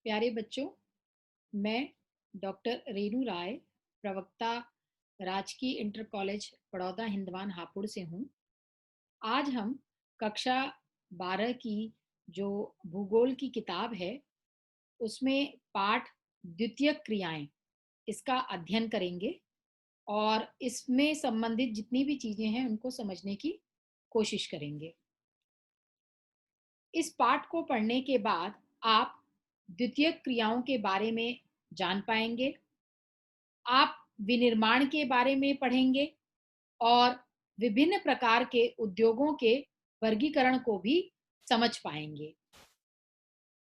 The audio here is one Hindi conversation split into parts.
प्यारे बच्चों, मैं डॉक्टर रेनू राय, प्रवक्ता राजकीय इंटर कॉलेज बड़ौदा हिंदवान हापुड़ से हूँ। आज हम कक्षा 12 की जो भूगोल की किताब है, उसमें पाठ द्वितीयक क्रियाएं, इसका अध्ययन करेंगे और इसमें संबंधित जितनी भी चीजें हैं उनको समझने की कोशिश करेंगे। इस पाठ को पढ़ने के बाद आप द्वितीयक क्रियाओं के बारे में जान पाएंगे। आप विनिर्माण के बारे में पढ़ेंगे और विभिन्न प्रकार के उद्योगों के वर्गीकरण को भी समझ पाएंगे।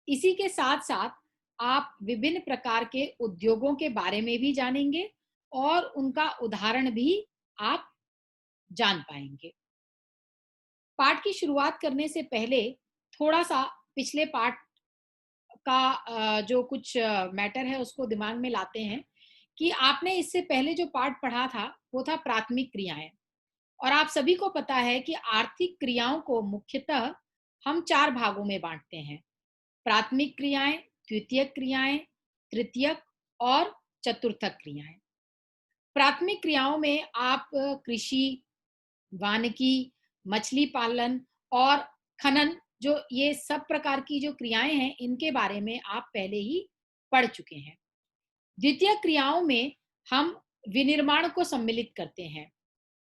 इसी के साथ साथ आप विभिन्न प्रकार के उद्योगों के बारे में भी जानेंगे और उनका उदाहरण भी आप जान पाएंगे। पाठ की शुरुआत करने से पहले थोड़ा सा पिछले पाठ का जो कुछ मैटर है उसको दिमाग में लाते हैं कि आपने इससे पहले जो पाठ पढ़ा था वो था प्राथमिक क्रियाएं। और आप सभी को पता है कि आर्थिक क्रियाओं को मुख्यतः हम 4 भागों में बांटते हैं: प्राथमिक क्रियाएं, द्वितीयक क्रियाएं, तृतीयक और चतुर्थक क्रियाएं। प्राथमिक क्रियाओं में आप कृषि, वानिकी, मछली पालन और खनन, जो ये सब प्रकार की जो क्रियाएं हैं, इनके बारे में आप पहले ही पढ़ चुके हैं। द्वितीय क्रियाओं में हम विनिर्माण को सम्मिलित करते हैं।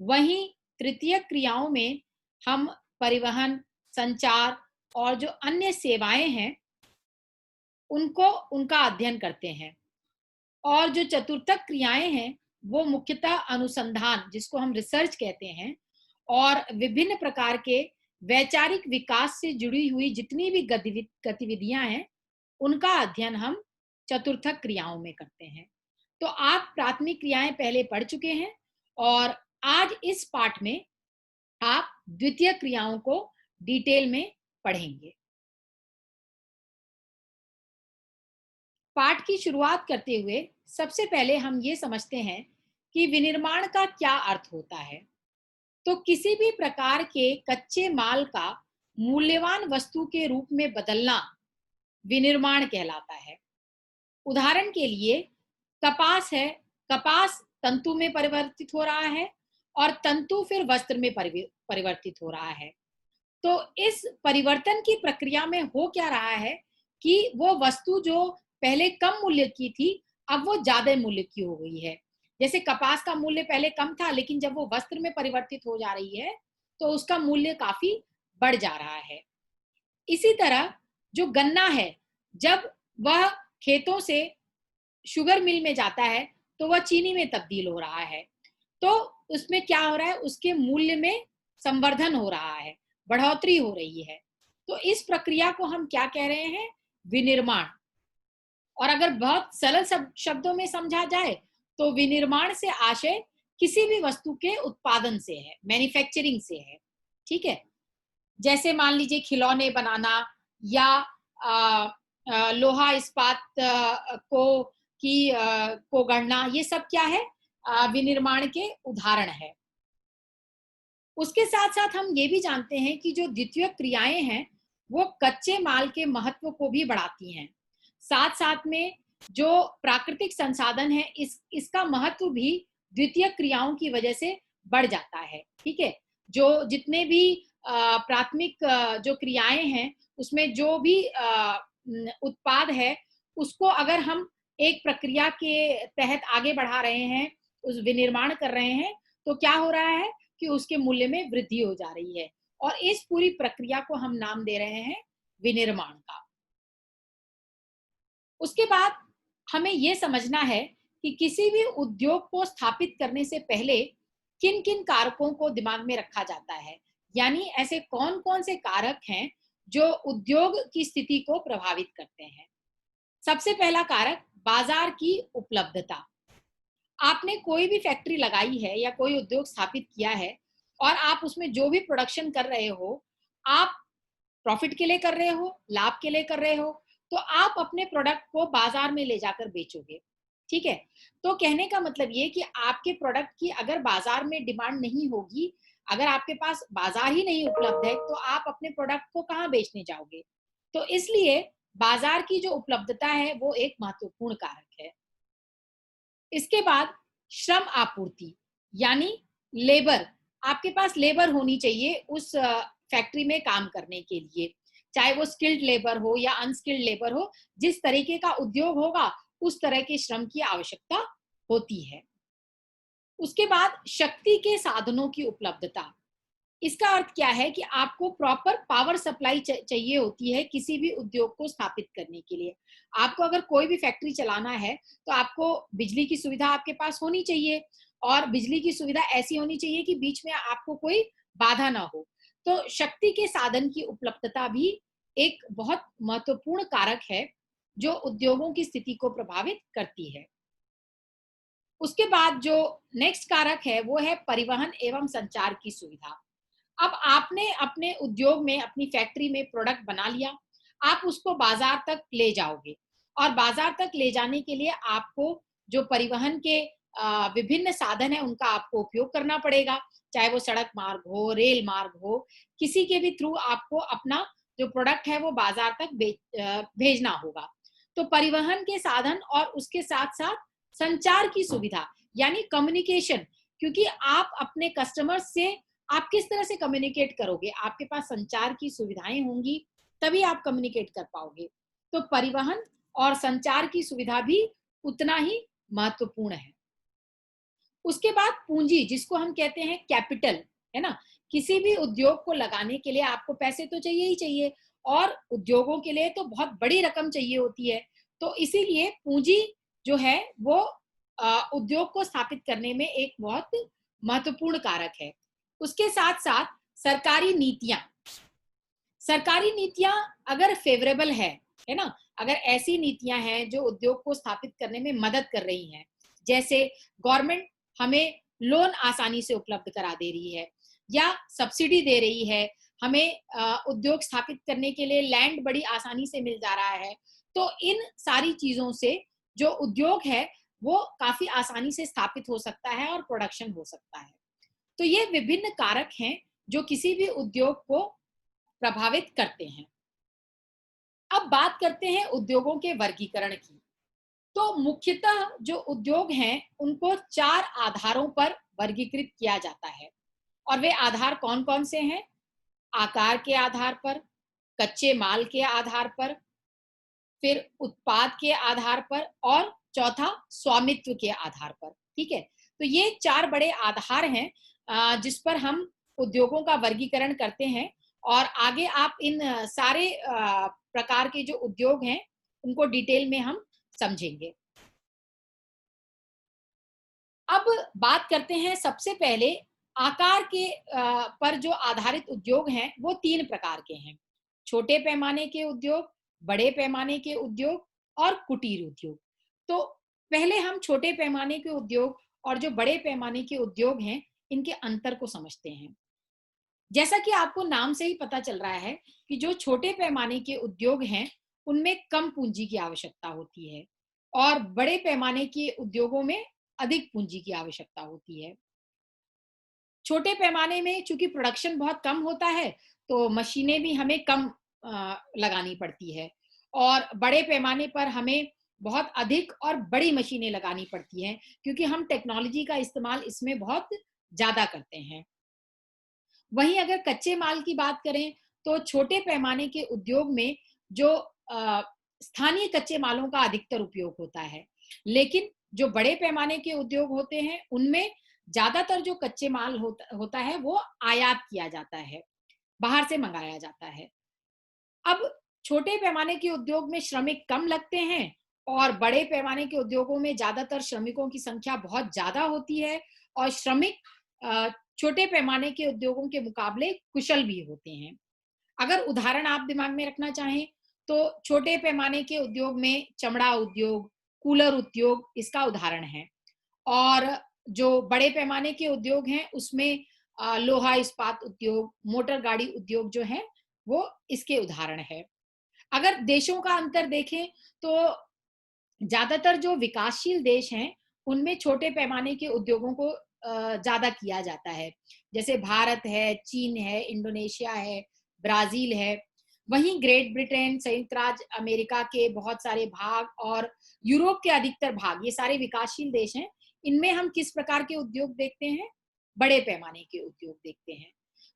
वहीं तृतीय क्रियाओं में हम परिवहन, संचार और जो अन्य सेवाएं हैं उनको उनका अध्ययन करते हैं। और जो चतुर्थक क्रियाएं हैं वो मुख्यतः अनुसंधान, जिसको हम रिसर्च कहते हैं, और विभिन्न प्रकार के वैचारिक विकास से जुड़ी हुई जितनी भी गतिविधियां हैं उनका अध्ययन हम चतुर्थक क्रियाओं में करते हैं। तो आप प्राथमिक क्रियाएं पहले पढ़ चुके हैं और आज इस पाठ में आप द्वितीय क्रियाओं को डिटेल में पढ़ेंगे। पाठ की शुरुआत करते हुए सबसे पहले हम ये समझते हैं कि विनिर्माण का क्या अर्थ होता है। तो किसी भी प्रकार के कच्चे माल का मूल्यवान वस्तु के रूप में बदलना विनिर्माण कहलाता है। उदाहरण के लिए कपास है, कपास तंतु में परिवर्तित हो रहा है और तंतु फिर वस्त्र में परिवर्तित हो रहा है। तो इस परिवर्तन की प्रक्रिया में हो क्या रहा है कि वो वस्तु जो पहले कम मूल्य की थी अब वो ज्यादा मूल्य की हो गई है। जैसे कपास का मूल्य पहले कम था, लेकिन जब वो वस्त्र में परिवर्तित हो जा रही है तो उसका मूल्य काफी बढ़ जा रहा है। इसी तरह जो गन्ना है, जब वह खेतों से शुगर मिल में जाता है तो वह चीनी में तब्दील हो रहा है। तो उसमें क्या हो रहा है, उसके मूल्य में संवर्धन हो रहा है, बढ़ोतरी हो रही है। तो इस प्रक्रिया को हम क्या कह रहे हैं? विनिर्माण। और अगर बहुत सरल शब्दों में समझा जाए तो विनिर्माण से आशय किसी भी वस्तु के उत्पादन से है, मैन्युफैक्चरिंग से है। ठीक है। जैसे मान लीजिए खिलौने बनाना या लोहा इस्पात को गढ़ना, ये सब क्या है? विनिर्माण के उदाहरण है। उसके साथ साथ हम ये भी जानते हैं कि जो द्वितीय क्रियाएं हैं वो कच्चे माल के महत्व को भी बढ़ाती हैं। साथ साथ में जो प्राकृतिक संसाधन है इसका महत्व भी द्वितीय क्रियाओं की वजह से बढ़ जाता है। ठीक है। जो जितने भी प्राथमिक जो क्रियाएं हैं उसमें जो भी उत्पाद है उसको अगर हम एक प्रक्रिया के तहत आगे बढ़ा रहे हैं, उस विनिर्माण कर रहे हैं, तो क्या हो रहा है कि उसके मूल्य में वृद्धि हो जा रही है। और इस पूरी प्रक्रिया को हम नाम दे रहे हैं विनिर्माण का। उसके बाद हमें यह समझना है कि किसी भी उद्योग को स्थापित करने से पहले किन किन कारकों को दिमाग में रखा जाता है, यानी ऐसे कौन कौन से कारक हैं जो उद्योग की स्थिति को प्रभावित करते हैं। सबसे पहला कारक बाजार की उपलब्धता। आपने कोई भी फैक्ट्री लगाई है या कोई उद्योग स्थापित किया है और आप उसमें जो भी प्रोडक्शन कर रहे हो, आप प्रॉफिट के लिए कर रहे हो, लाभ के लिए कर रहे हो, तो आप अपने प्रोडक्ट को बाजार में ले जाकर बेचोगे। ठीक है। तो कहने का मतलब ये कि आपके प्रोडक्ट की अगर बाजार में डिमांड नहीं होगी, अगर आपके पास बाजार ही नहीं उपलब्ध है, तो आप अपने प्रोडक्ट को कहाँ बेचने जाओगे? तो इसलिए बाजार की जो उपलब्धता है वो एक महत्वपूर्ण कारक है। इसके बाद श्रम आपूर्ति, यानी लेबर, आपके पास लेबर होनी चाहिए उस फैक्ट्री में काम करने के लिए, चाहे वो स्किल्ड लेबर हो या अनस्किल्ड लेबर हो, जिस तरीके का उद्योग होगा उस तरह के श्रम की आवश्यकता होती है। उसके बाद शक्ति के साधनों की उपलब्धता, इसका अर्थ क्या है कि आपको प्रॉपर पावर सप्लाई चाहिए होती है किसी भी उद्योग को स्थापित करने के लिए। आपको अगर कोई भी फैक्ट्री चलाना है तो आपको बिजली की सुविधा आपके पास होनी चाहिए, और बिजली की सुविधा ऐसी होनी चाहिए कि बीच में आपको कोई बाधा ना हो। तो शक्ति के साधन की उपलब्धता भी एक बहुत महत्वपूर्ण कारक है जो उद्योगों की स्थिति को प्रभावित करती है। उसके बाद जो नेक्स्ट कारक है वो है परिवहन एवं संचार की सुविधा। अब आपने अपने उद्योग में, अपनी फैक्ट्री में प्रोडक्ट बना लिया, आप उसको बाजार तक ले जाओगे, और बाजार तक ले जाने के लिए आपको जो परिवहन के विभिन्न साधन है उनका आपको उपयोग करना पड़ेगा, चाहे वो सड़क मार्ग हो, रेल मार्ग हो, किसी के भी थ्रू आपको अपना जो प्रोडक्ट है वो बाजार तक भेजना होगा। तो परिवहन के साधन और उसके साथ साथ संचार की सुविधा, यानी कम्युनिकेशन, क्योंकि आप अपने कस्टमर से आप किस तरह से कम्युनिकेट करोगे, आपके पास संचार की सुविधाएं होंगी तभी आप कम्युनिकेट कर पाओगे। तो परिवहन और संचार की सुविधा भी उतना ही महत्वपूर्ण है। उसके बाद पूंजी, जिसको हम कहते हैं कैपिटल, है ना, किसी भी उद्योग को लगाने के लिए आपको पैसे तो चाहिए ही चाहिए, और उद्योगों के लिए तो बहुत बड़ी रकम चाहिए होती है। तो इसीलिए पूंजी जो है वो उद्योग को स्थापित करने में एक बहुत महत्वपूर्ण कारक है। उसके साथ साथ सरकारी नीतियां, सरकारी नीतियां अगर फेवरेबल है ना, अगर ऐसी नीतियां हैं जो उद्योग को स्थापित करने में मदद कर रही हैं, जैसे गवर्नमेंट हमें लोन आसानी से उपलब्ध करा दे रही है या सब्सिडी दे रही है, हमें उद्योग स्थापित करने के लिए लैंड बड़ी आसानी से मिल जा रहा है, तो इन सारी चीजों से जो उद्योग है वो काफी आसानी से स्थापित हो सकता है और प्रोडक्शन हो सकता है। तो ये विभिन्न कारक हैं जो किसी भी उद्योग को प्रभावित करते हैं। अब बात करते हैं उद्योगों के वर्गीकरण की। तो मुख्यतः जो उद्योग हैं उनको 4 आधारों पर वर्गीकृत किया जाता है, और वे आधार कौन-कौन से हैं? आकार के आधार पर, कच्चे माल के आधार पर, फिर उत्पाद के आधार पर, और चौथा स्वामित्व के आधार पर। ठीक है? तो ये 4 बड़े आधार हैं जिस पर हम उद्योगों का वर्गीकरण करते हैं, और आगे आप इन सारे प्रकार के जो उद्योग हैं उनको डिटेल में हम समझेंगे। अब बात करते हैं सबसे पहले आकार के पर जो आधारित उद्योग हैं वो 3 प्रकार के हैं। छोटे पैमाने के उद्योग, बड़े पैमाने के उद्योग और कुटीर उद्योग। तो पहले हम छोटे पैमाने के उद्योग और जो बड़े पैमाने के उद्योग हैं इनके अंतर को समझते हैं। जैसा कि आपको नाम से ही पता चल रहा है कि जो छोटे पैमाने के उद्योग हैं उनमें कम पूंजी की आवश्यकता होती है, और बड़े पैमाने के उद्योगों में अधिक पूंजी की आवश्यकता होती है। छोटे पैमाने में चूंकि प्रोडक्शन बहुत कम होता है तो मशीनें भी हमें कम लगानी पड़ती है, और बड़े पैमाने पर हमें बहुत अधिक और बड़ी मशीनें लगानी पड़ती हैं क्योंकि हम टेक्नोलॉजी का इस्तेमाल इसमें बहुत ज्यादा करते हैं। वहीं अगर कच्चे माल की बात करें तो छोटे पैमाने के उद्योग में जो स्थानीय कच्चे मालों का अधिकतर उपयोग होता है, लेकिन जो बड़े पैमाने के उद्योग होते हैं उनमें ज्यादातर जो कच्चे माल होता है वो आयात किया जाता है, बाहर से मंगाया जाता है। अब छोटे पैमाने के उद्योग में श्रमिक कम लगते हैं, और बड़े पैमाने के उद्योगों में ज्यादातर श्रमिकों की संख्या बहुत ज्यादा होती है, और श्रमिक छोटे पैमाने के उद्योगों के मुकाबले कुशल भी होते हैं। अगर उदाहरण आप दिमाग में रखना चाहें तो छोटे पैमाने के उद्योग में चमड़ा उद्योग, कूलर उद्योग इसका उदाहरण है, और जो बड़े पैमाने के उद्योग हैं उसमें लोहा इस्पात उद्योग, मोटर गाड़ी उद्योग जो है वो इसके उदाहरण है। अगर देशों का अंतर देखें तो ज्यादातर जो विकासशील देश हैं उनमें छोटे पैमाने के उद्योगों को ज्यादा किया जाता है, जैसे भारत है, चीन है, इंडोनेशिया है, ब्राजील है। वहीं ग्रेट ब्रिटेन, संयुक्त राज्य अमेरिका के बहुत सारे भाग और यूरोप के अधिकतर भाग, ये सारे विकासशील देश हैं। इनमें हम किस प्रकार के उद्योग देखते हैं? बड़े पैमाने के उद्योग देखते हैं।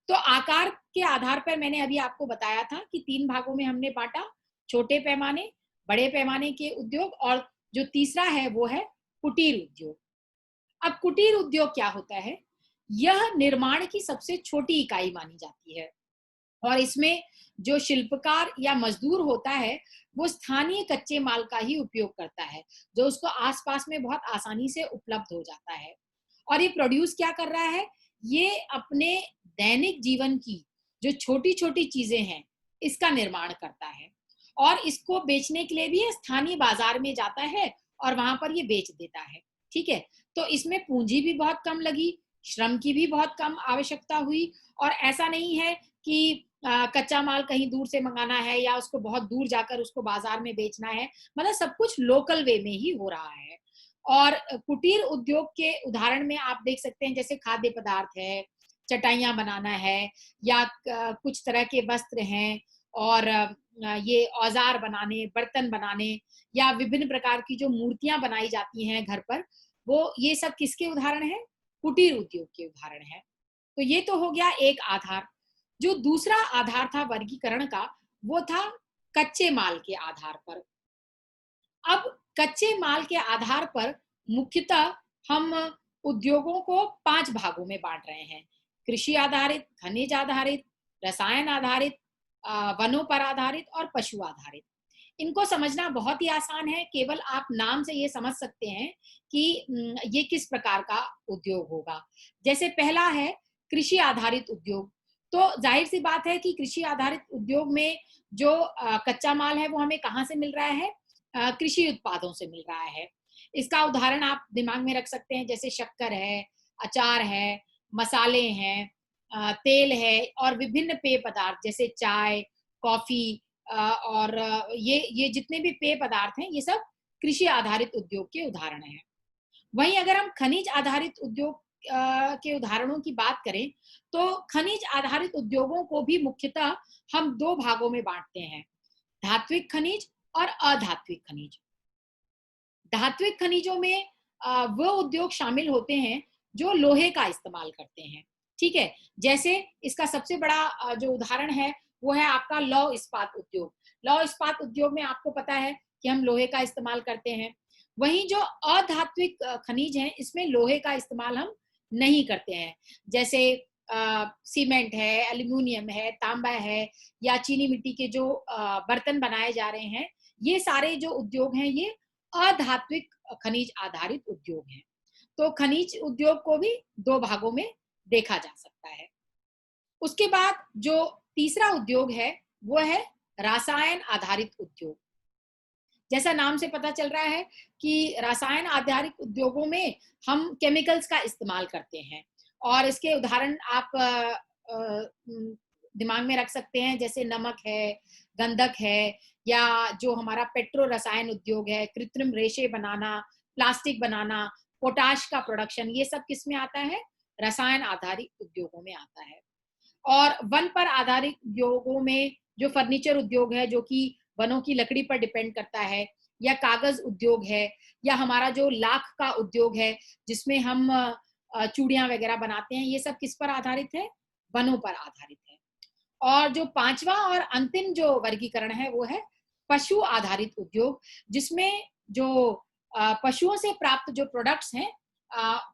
तो आकार के आधार पर मैंने अभी आपको बताया था कि 3 भागों में हमने बाँटा, छोटे पैमाने, बड़े पैमाने के उद्योग और जो तीसरा है वो है कुटीर उद्योग। अब कुटीर उद्योग क्या होता है? यह निर्माण की सबसे छोटी इकाई मानी जाती है और इसमें जो शिल्पकार या मजदूर होता है, वो स्थानीय कच्चे माल का ही उपयोग करता है, जो उसको आस-पास में बहुत आसानी से उपलब्ध हो जाता है। और ये प्रोड्यूस क्या कर रहा है? ये अपने दैनिक जीवन की जो छोटी-छोटी चीज़ें हैं, इसका निर्माण करता है और इसको बेचने के लिए भी ये स्थानीय बाज़ार में जाता है और वहाँ पर ये बेच देता है, ठीक है? तो इसमें पूँजी भी बहुत कम लगी, श्रम की भी बहुत कम आवश्यकता हुई और ऐसा नहीं है कि कच्चा माल कहीं दूर से मंगाना है या उसको बहुत दूर जाकर उसको बाजार में बेचना है, मतलब सब कुछ लोकल वे में ही हो रहा है। और कुटीर उद्योग के उदाहरण में आप देख सकते हैं जैसे खाद्य पदार्थ है, चटाइयाँ बनाना है या कुछ तरह के वस्त्र हैं और ये औज़ार बनाने, बर्तन बनाने या विभिन्न प्रकार की जो मूर्तियाँ बनाई जाती हैं घर पर, वो ये सब किसके उदाहरण हैं? कुटीर उद्योग के उदाहरण हैं। तो ये तो हो गया एक आधार। जो दूसरा आधार था वर्गीकरण का, वो था कच्चे माल के आधार पर। अब कच्चे माल के आधार पर मुख्यतः हम उद्योगों को 5 भागों में बाँट रहे हैं। कृषि आधारित, खनिज आधारित, रसायन आधारित, वनों पर आधारित और पशु आधारित। इनको समझना बहुत ही आसान है, केवल आप नाम से ये समझ सकते हैं कि ये किस प्रकार का उद्योग होगा। जैसे पहला है कृषि आधारित उद्योग, तो ज़ाहिर-सी बात है कि कृषि आधारित उद्योग में जो कच्चा माल है वो हमें कहाँ से मिल रहा है? कृषि उत्पादों से मिल रहा है। इसका उदाहरण आप दिमाग में रख सकते हैं जैसे शक्कर है, अचार है, मसाले हैं, तेल है और विभिन्न पेय पदार्थ जैसे चाय, कॉफ़ी और ये जितने भी पेय पदार्थ हैं, ये सब कृषि आधारित उद्योग के उदाहरण हैं। वहीं अगर हम खनिज आधारित उद्योग के उदाहरणों की बात करें, तो खनिज आधारित उद्योगों को भी मुख्यतः हम 2 भागों में बाँटते हैं, धात्विक खनिज और अधात्विक खनिज। धात्विक खनिजों में वो उद्योग शामिल होते हैं जो लोहे का इस्तेमाल करते हैं, ठीक है? जैसे इसका सबसे बड़ा जो उदाहरण है वो है आपका लौह इस्पात उद्योग। लौह इस्पात उद्योग में आपको पता है कि हम लोहे का इस्तेमाल करते हैं। वहीं जो अधात्विक खनिज हैं इसमें लोहे का इस्तेमाल हम नहीं करते हैं। जैसे सीमेंट है, एल्यूमीनियम है, तांबा है या चीनी मिट्टी के जो बर्तन बनाए जा रहे हैं, ये सारे जो उद्योग हैं ये अधात्विक खनिज आधारित उद्योग हैं। तो खनिज उद्योग को भी 2 भागों में देखा जा सकता है। उसके बाद जो तीसरा उद्योग है, वो है रसायन आधारित उद्योग। जैसा नाम से पता चल रहा है कि रसायन आधारित उद्योगों में हम केमिकल्स का इस्तेमाल करते हैं और इसके उदाहरण आप दिमाग में रख सकते हैं जैसे नमक है, गंधक है या जो हमारा पेट्रो रसायन उद्योग है, कृत्रिम रेशे बनाना, प्लास्टिक बनाना, पोटाश का प्रोडक्शन, ये सब किस में आता है? रसायन आधारित उद्योगों में आता है। और वन पर आधारित उद्योगों में जो फर्नीचर उद्योग है, जो कि वनों की लकड़ी पर डिपेंड करता है, या कागज़ उद्योग है, या हमारा जो लाख का उद्योग है, जिसमें हम चूड़ियाँ वगैरह बनाते हैं, ये सब किस पर आधारित है? वनों पर आधारित है। और जो 5वां और अंतिम जो वर्गीकरण है, वो है पशु आधारित उद्योग, जिसमें जो पशुओं से प्राप्त जो प्रोडक्ट्स हैं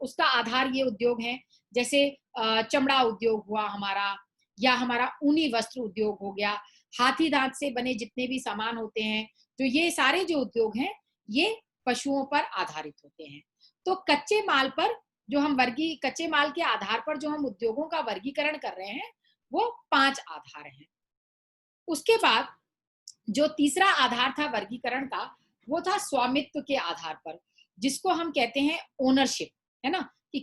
उसका आधार ये उद्योग हैं। जैसे चमड़ा उद्योग हुआ हमारा या हमारा ऊनी वस्त्र उद्योग हो गया, हाथी दाँत से बने जितने भी सामान होते हैं, तो ये सारे जो उद्योग हैं, ये पशुओं पर आधारित होते हैं। तो कच्चे माल पर जो हम वर्गी कच्चे माल के आधार पर जो हम उद्योगों का वर्गीकरण कर रहे हैं, वो 5 आधार हैं। उसके बाद जो तीसरा आधार था वर्गीकरण का, वो था स्वामित्व के आधार पर, जिसको हम कहते हैं ओनरशिप, है ना? कि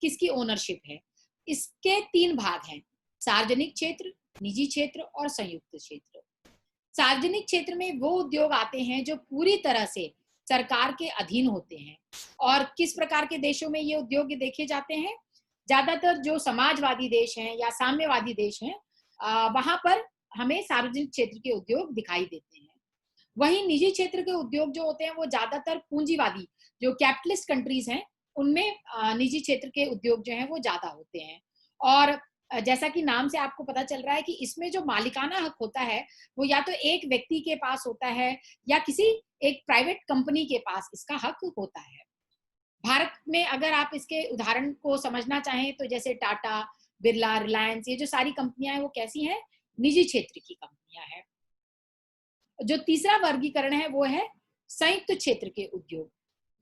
किसकी ओनरशिप है। इसके 3 भाग हैं, सार्वजनिक क्षेत्र, निजी क्षेत्र और संयुक्त क्षेत्र। सार्वजनिक क्षेत्र में वो उद्योग आते हैं जो पूरी तरह से सरकार के अधीन होते हैं और किस प्रकार के देशों में ये उद्योग देखे जाते हैं? ज़्यादातर जो समाजवादी देश हैं या साम्यवादी देश हैं वहाँ पर हमें सार्वजनिक क्षेत्र के उद्योग दिखाई देते हैं। वहीं निजी क्षेत्र के उद्योग जो होते हैं वो ज्यादातर पूंजीवादी, जो कैपिटलिस्ट कंट्रीज हैं, उनमें निजी क्षेत्र के उद्योग जो हैं वो ज्यादा होते हैं। और जैसा कि नाम से आपको पता चल रहा है कि इसमें जो मालिकाना हक होता है वो या तो एक व्यक्ति के पास होता है या किसी एक प्राइवेट कंपनी के पास इसका हक होता है। भारत में अगर आप इसके उदाहरण को समझना चाहें तो जैसे टाटा, बिरला, रिलायंस, ये जो सारी कंपनियां हैं वो कैसी हैं? निजी क्षेत्र की कंपनियां हैं। जो तीसरा वर्गीकरण है वो है संयुक्त क्षेत्र के उद्योग।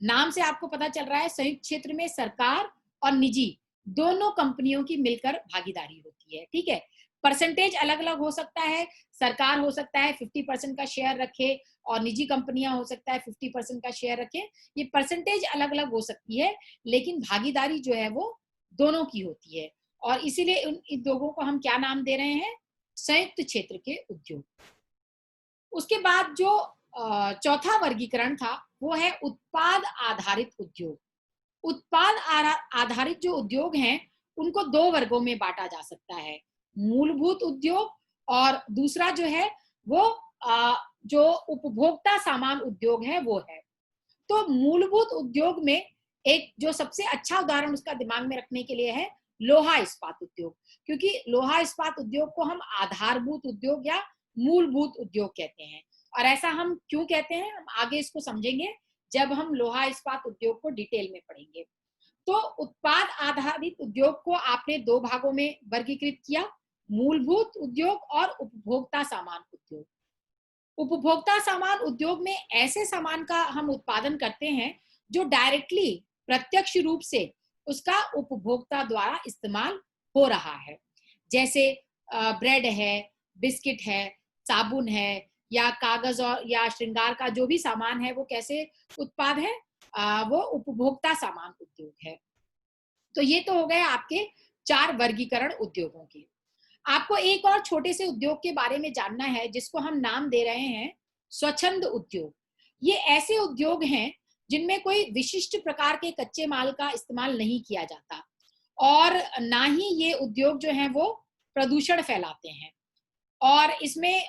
नाम से आपको पता चल रहा है संयुक्त क्षेत्र में सरकार और निजी दोनों कंपनियों की मिलकर भागीदारी होती है। ठीक है, परसेंटेज अलग अलग हो सकता है। सरकार हो सकता है 50% का शेयर रखे और निजी कंपनियां हो सकता है 50% का शेयर रखे। ये परसेंटेज अलग अलग हो सकती है, लेकिन भागीदारी जो है वो दोनों की होती है। और इसीलिए उन उद्योगों को हम क्या नाम दे रहे हैं? संयुक्त क्षेत्र के उद्योग। उसके बाद जो चौथा वर्गीकरण था वो है उत्पाद आधारित उद्योग। उत्पाद आधारित जो उद्योग हैं उनको दो वर्गों में बांटा जा सकता है, मूलभूत उद्योग और दूसरा जो है वो जो उपभोक्ता सामान उद्योग है वो है। तो मूलभूत उद्योग में एक जो सबसे अच्छा उदाहरण उसका दिमाग में रखने के लिए है लोहा इस्पात उद्योग, क्योंकि लोहा इस्पात उद्योग को हम आधारभूत उद्योग या मूलभूत उद्योग कहते हैं। और ऐसा हम क्यों कहते हैं, हम आगे इसको समझेंगे जब हम लोहा इस्पात उद्योग को डिटेल में पढ़ेंगे। तो उत्पाद आधारित उद्योग को आपने दो भागों में वर्गीकृत किया, मूलभूत उद्योग और उपभोक्ता सामान उद्योग। उपभोक्ता सामान उद्योग में ऐसे सामान का हम उत्पादन करते हैं जो डायरेक्टली, प्रत्यक्ष रूप से उसका उपभोक्ता द्वारा इस्तेमाल हो रहा है। जैसे ब्रेड है, बिस्किट है, साबुन है, या कागज और या श्रृंगार का जो भी सामान है वो कैसे उत्पाद है? वो उपभोक्ता सामान उद्योग है। तो ये तो हो गए आपके 4 वर्गीकरण उद्योगों के। आपको एक और छोटे से उद्योग के बारे में जानना है जिसको हम नाम दे रहे हैं स्वच्छंद उद्योग। ये ऐसे उद्योग हैं जिनमें कोई विशिष्ट प्रकार के कच्चे माल का इस्तेमाल नहीं किया जाता और ना ही ये उद्योग जो हैं वो प्रदूषण फैलाते हैं। और इसमें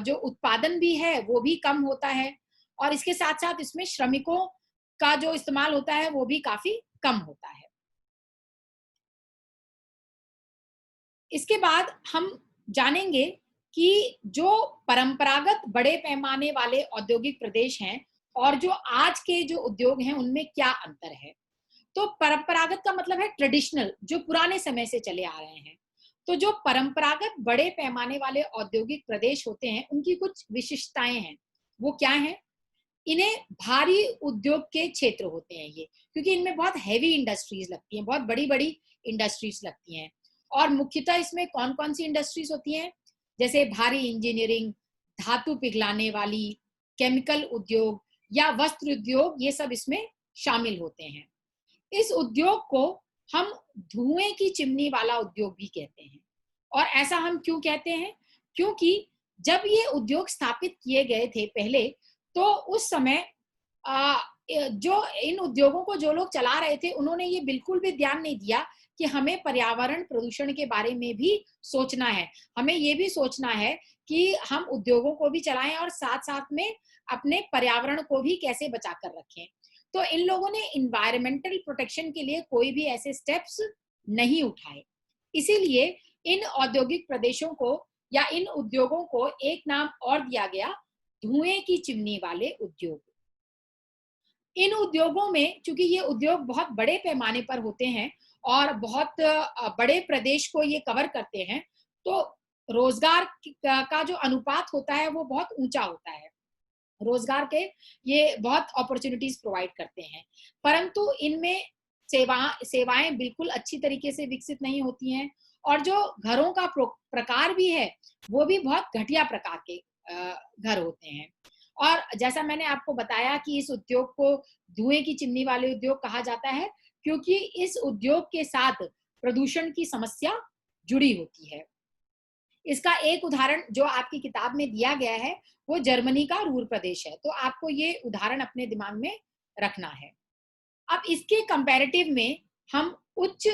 जो उत्पादन भी है वो भी कम होता है और इसके साथ साथ इसमें श्रमिकों का जो इस्तेमाल होता है वो भी काफी कम होता है। इसके बाद हम जानेंगे कि जो परंपरागत बड़े पैमाने वाले औद्योगिक प्रदेश हैं और जो आज के जो उद्योग हैं उनमें क्या अंतर है। तो परंपरागत का मतलब है ट्रेडिशनल, जो पुराने समय से चले आ रहे हैं। तो जो परंपरागत बड़े पैमाने वाले औद्योगिक प्रदेश होते हैं उनकी कुछ विशिष्टताएं हैं। वो क्या हैं? इन्हें भारी उद्योग के क्षेत्र होते हैं ये, क्योंकि इनमें बहुत हैवी इंडस्ट्रीज लगती हैं, बहुत बड़ी बड़ी इंडस्ट्रीज लगती हैं। और मुख्यतः इसमें कौन कौन सी इंडस्ट्रीज होती हैं? जैसे भारी इंजीनियरिंग, धातु पिघलाने वाली, केमिकल उद्योग या वस्त्र उद्योग, ये सब इसमें शामिल होते हैं। इस उद्योग को हम धुएं की चिमनी वाला उद्योग भी कहते हैं। और ऐसा हम क्यों कहते हैं? क्योंकि जब ये उद्योग स्थापित किए गए थे पहले, तो उस समय जो इन उद्योगों को जो लोग चला रहे थे उन्होंने ये बिल्कुल भी ध्यान नहीं दिया कि हमें पर्यावरण प्रदूषण के बारे में भी सोचना है। हमें ये भी सोचना है कि हम उद्योगों को भी चलाएं और साथ साथ में अपने पर्यावरण को भी कैसे बचा कर रखें। तो इन लोगों ने इन्वायरमेंटल प्रोटेक्शन के लिए कोई भी ऐसे स्टेप्स नहीं उठाए। इसीलिए इन औद्योगिक प्रदेशों को या इन उद्योगों को एक नाम और दिया गया, धुएं की चिमनी वाले उद्योग। इन उद्योगों में चूंकि ये उद्योग बहुत बड़े पैमाने पर होते हैं और बहुत बड़े प्रदेश को ये कवर करते हैं, तो रोजगार का जो अनुपात होता है वो बहुत ऊंचा होता है। रोजगार के ये बहुत अपॉर्चुनिटीज प्रोवाइड करते हैं, परंतु इनमें सेवाएं बिल्कुल अच्छी तरीके से विकसित नहीं होती हैं और जो घरों का प्रकार भी है वो भी बहुत घटिया प्रकार के घर होते हैं। और जैसा मैंने आपको बताया कि इस उद्योग को धुएं की चिमनी वाले उद्योग कहा जाता है क्योंकि इस उद्योग के साथ प्रदूषण की समस्या जुड़ी होती है। इसका एक उदाहरण जो आपकी किताब में दिया गया है वो जर्मनी का रूर प्रदेश है, तो आपको ये उदाहरण अपने दिमाग में रखना है। अब इसके कंपैरेटिव में हम उच्च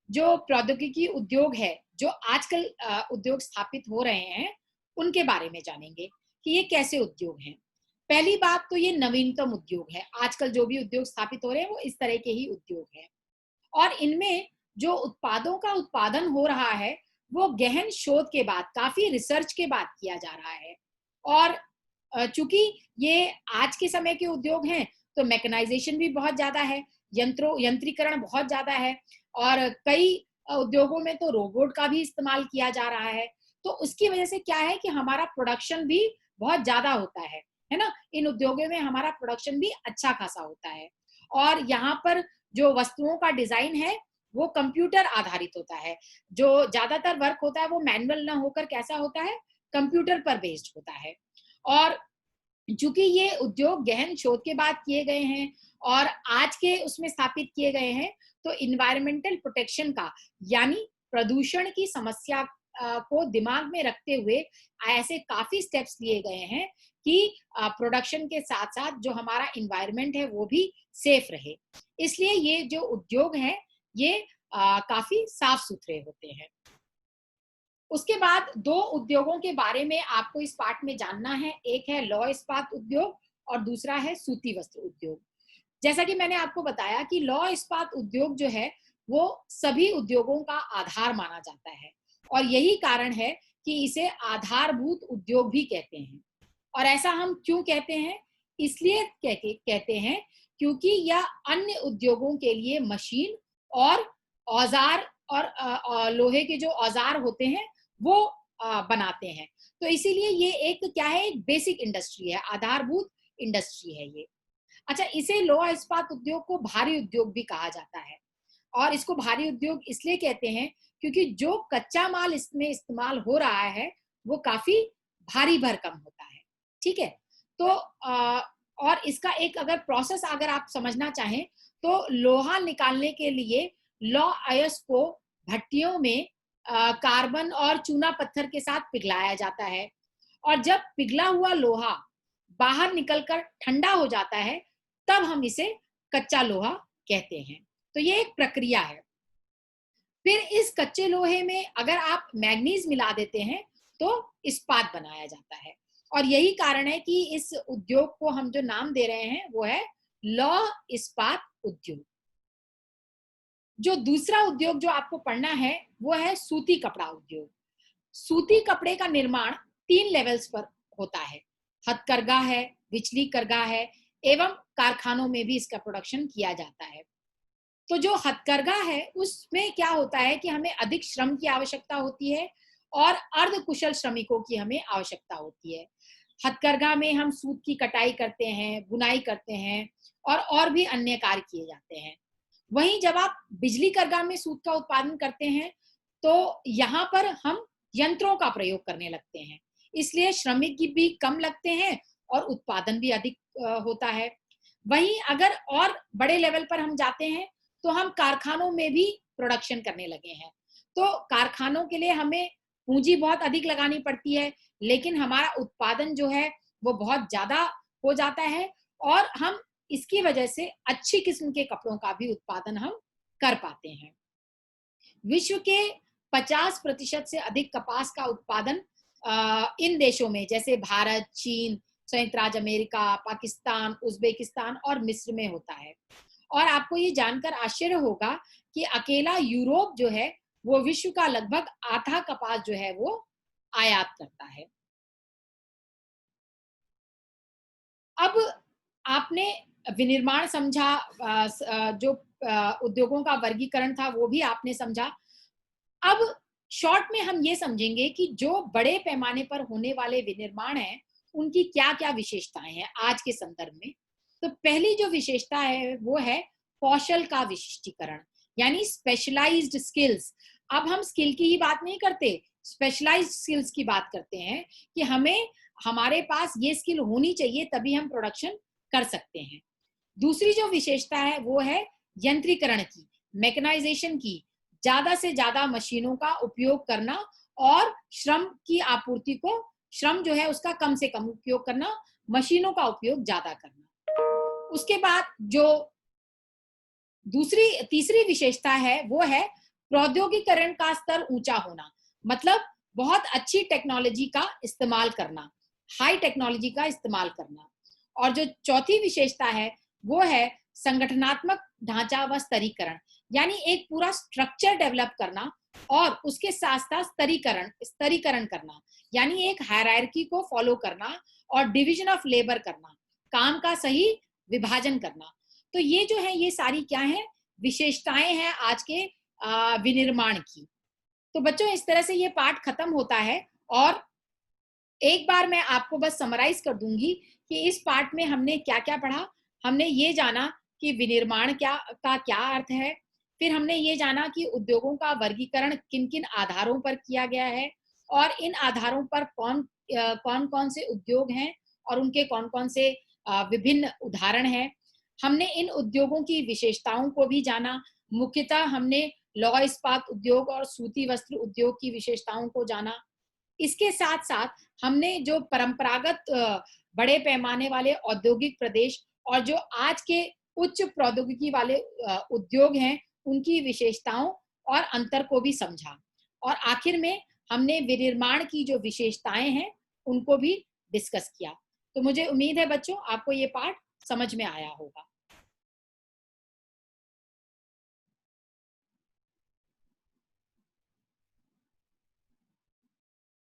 जो प्रौद्योगिकी उद्योग है, जो आजकल उद्योग स्थापित हो रहे हैं, उनके बारे में जानेंगे कि ये कैसे उद्योग हैं। पहली बात तो ये नवीनतम उद्योग है। आजकल जो भी उद्योग स्थापित हो रहे हैं वो इस तरह के ही उद्योग हैं। और इनमें जो उत्पादों का उत्पादन हो रहा है वो गहन शोध के बाद, काफी रिसर्च के बाद किया जा रहा है। और चूंकि ये आज के समय के उद्योग हैं तो मैकेनाइजेशन भी बहुत ज्यादा है, यंत्रीकरण बहुत ज्यादा है, और कई उद्योगों में तो रोबोट का भी इस्तेमाल किया जा रहा है। तो उसकी वजह से क्या है कि हमारा प्रोडक्शन भी बहुत ज्यादा होता है ना। इन उद्योगों में हमारा प्रोडक्शन भी अच्छा खासा होता है। और यहाँ पर जो वस्तुओं का डिजाइन है वो कंप्यूटर आधारित होता है। जो ज्यादातर वर्क होता है वो मैनुअल ना होकर कैसा होता है, कंप्यूटर पर बेस्ड होता है। और चूंकि ये उद्योग गहन शोध के बाद किए गए हैं और आज के उसमें स्थापित किए गए हैं, तो इन्वायरमेंटल प्रोटेक्शन का, यानी प्रदूषण की समस्या को दिमाग में रखते हुए ऐसे काफी स्टेप्स लिए गए हैं कि प्रोडक्शन के साथ साथ जो हमारा इन्वायरमेंट है वो भी सेफ रहे। इसलिए ये जो उद्योग हैं ये काफी साफ सुथरे होते हैं। उसके बाद दो उद्योगों के बारे में आपको इस पाठ में जानना है। एक है लौह इस्पात उद्योग और दूसरा है सूती वस्त्र उद्योग। जैसा कि मैंने आपको बताया कि लौह इस्पात उद्योग जो है वो सभी उद्योगों का आधार माना जाता है, और यही कारण है कि इसे आधारभूत उद्योग भी कहते हैं। और ऐसा हम क्यों कहते हैं? इसलिए कहते हैं क्योंकि यह अन्य उद्योगों के लिए मशीन और औजार और लोहे के जो औजार होते हैं वो बनाते हैं। तो इसीलिए ये एक क्या है, एक बेसिक इंडस्ट्री है, आधारभूत इंडस्ट्री है ये। अच्छा, इसे लोहा इस्पात उद्योग को भारी उद्योग भी कहा जाता है। और इसको भारी उद्योग इसलिए कहते हैं क्योंकि जो कच्चा माल इसमें इस्तेमाल हो रहा है वो काफी भारी भरकम होता है। ठीक है। तो और इसका एक अगर प्रोसेस अगर आप समझना चाहें तो लोहा निकालने के लिए लौ अयस्क को भट्टियों में कार्बन और चूना पत्थर के साथ पिघलाया जाता है, और जब पिघला हुआ लोहा बाहर निकलकर ठंडा हो जाता है तब हम इसे कच्चा लोहा कहते हैं। तो ये एक प्रक्रिया है। फिर इस कच्चे लोहे में अगर आप मैग्नीज मिला देते हैं तो इस्पात बनाया जाता है। और यही कारण है कि इस उद्योग को हम जो नाम दे रहे हैं वो है लौह इस्पात उद्योग। जो दूसरा उद्योग जो आपको पढ़ना है वो है सूती कपड़ा उद्योग। सूती कपड़े का निर्माण 3 लेवल्स पर होता है। हथकरघा है, बिजली करघा है, एवं कारखानों में भी इसका प्रोडक्शन किया जाता है। तो जो हथकरघा है उसमें क्या होता है कि हमें अधिक श्रम की आवश्यकता होती है और अर्ध कुशल श्रमिकों की हमें आवश्यकता होती है। हथकरघा में हम सूत की कटाई करते हैं, बुनाई करते हैं और भी अन्य कार्य किए जाते हैं। वहीं जब आप बिजली करघा में सूत का उत्पादन करते हैं तो यहाँ पर हम यंत्रों का प्रयोग करने लगते हैं, इसलिए श्रमिक भी कम लगते हैं और उत्पादन भी अधिक होता है। वहीं अगर और बड़े लेवल पर हम जाते हैं तो हम कारखानों में भी प्रोडक्शन करने लगे हैं। तो कारखानों के लिए हमें पूंजी बहुत अधिक लगानी पड़ती है, लेकिन हमारा उत्पादन जो है वो बहुत ज्यादा हो जाता है, और हम इसकी वजह से अच्छी किस्म के कपड़ों का भी उत्पादन हम कर पाते हैं। विश्व के 50% से अधिक कपास का उत्पादन इन देशों में जैसे भारत, चीन, संयुक्त राज्य अमेरिका, पाकिस्तान, उज्बेकिस्तान और मिस्र में होता है। और आपको ये जानकर आश्चर्य होगा कि अकेला यूरोप जो है वो विश्व का लगभग आधा कपास जो है वो आयात करता है। अब आपने विनिर्माण समझा, जो उद्योगों का वर्गीकरण था वो भी आपने समझा। अब शॉर्ट में हम ये समझेंगे कि जो बड़े पैमाने पर होने वाले विनिर्माण हैं उनकी क्या क्या विशेषताएं हैं आज के संदर्भ में। तो पहली जो विशेषता है वो है कौशल का विशिष्टीकरण, यानी स्पेशलाइज्ड स्किल्स। अब हम स्किल की ही बात नहीं करते, स्पेशलाइज्ड स्किल्स की बात करते हैं कि हमें हमारे पास ये स्किल होनी चाहिए तभी हम प्रोडक्शन कर सकते हैं। दूसरी जो विशेषता है वो है यंत्रीकरण की, मैकेनाइजेशन की, ज्यादा से ज्यादा मशीनों का उपयोग करना और श्रम की आपूर्ति को, श्रम जो है उसका कम से कम उपयोग करना, मशीनों का उपयोग ज्यादा करना। उसके बाद जो तीसरी विशेषता है वो है प्रौद्योगिकरण का स्तर ऊंचा होना। मतलब बहुत अच्छी टेक्नोलॉजी का इस्तेमाल करना, हाई टेक्नोलॉजी का इस्तेमाल करना। और जो चौथी विशेषता है, वो है संगठनात्मक ढांचा व स्तरीकरण, यानी एक पूरा स्ट्रक्चर डेवलप करना और उसके साथ-साथ स्तरीकरण करना, यानी एक हायरार्की को फॉलो करना और डिवीजन ऑफ लेबर करना, काम का सही विभाजन करना। तो ये जो है, ये सारी क्या है, विशेषताएं हैं आज के विनिर्माण की। तो बच्चों, इस तरह से ये पाठ खत्म होता है। और एक बार मैं आपको बस समराइज कर दूंगी कि इस पाठ में हमने क्या क्या पढ़ा। हमने ये जाना कि विनिर्माण क्या अर्थ है। फिर हमने ये जाना कि उद्योगों का वर्गीकरण किन किन आधारों पर किया गया है और इन आधारों पर कौन कौन से उद्योग हैं और उनके कौन कौन से विभिन्न उदाहरण हैं। हमने इन उद्योगों की विशेषताओं को भी जाना। मुख्यतः हमने लौह इस्पात उद्योग और सूती वस्त्र उद्योग की विशेषताओं को जाना। इसके साथ साथ हमने जो परंपरागत बड़े पैमाने वाले औद्योगिक प्रदेश और जो आज के उच्च प्रौद्योगिकी वाले उद्योग हैं, उनकी विशेषताओं और अंतर को भी समझा। और आखिर में हमने विनिर्माण की जो विशेषताएं हैं, उनको भी डिस्कस किया। तो मुझे उम्मीद है बच्चों, आपको ये पाठ समझ में आया होगा।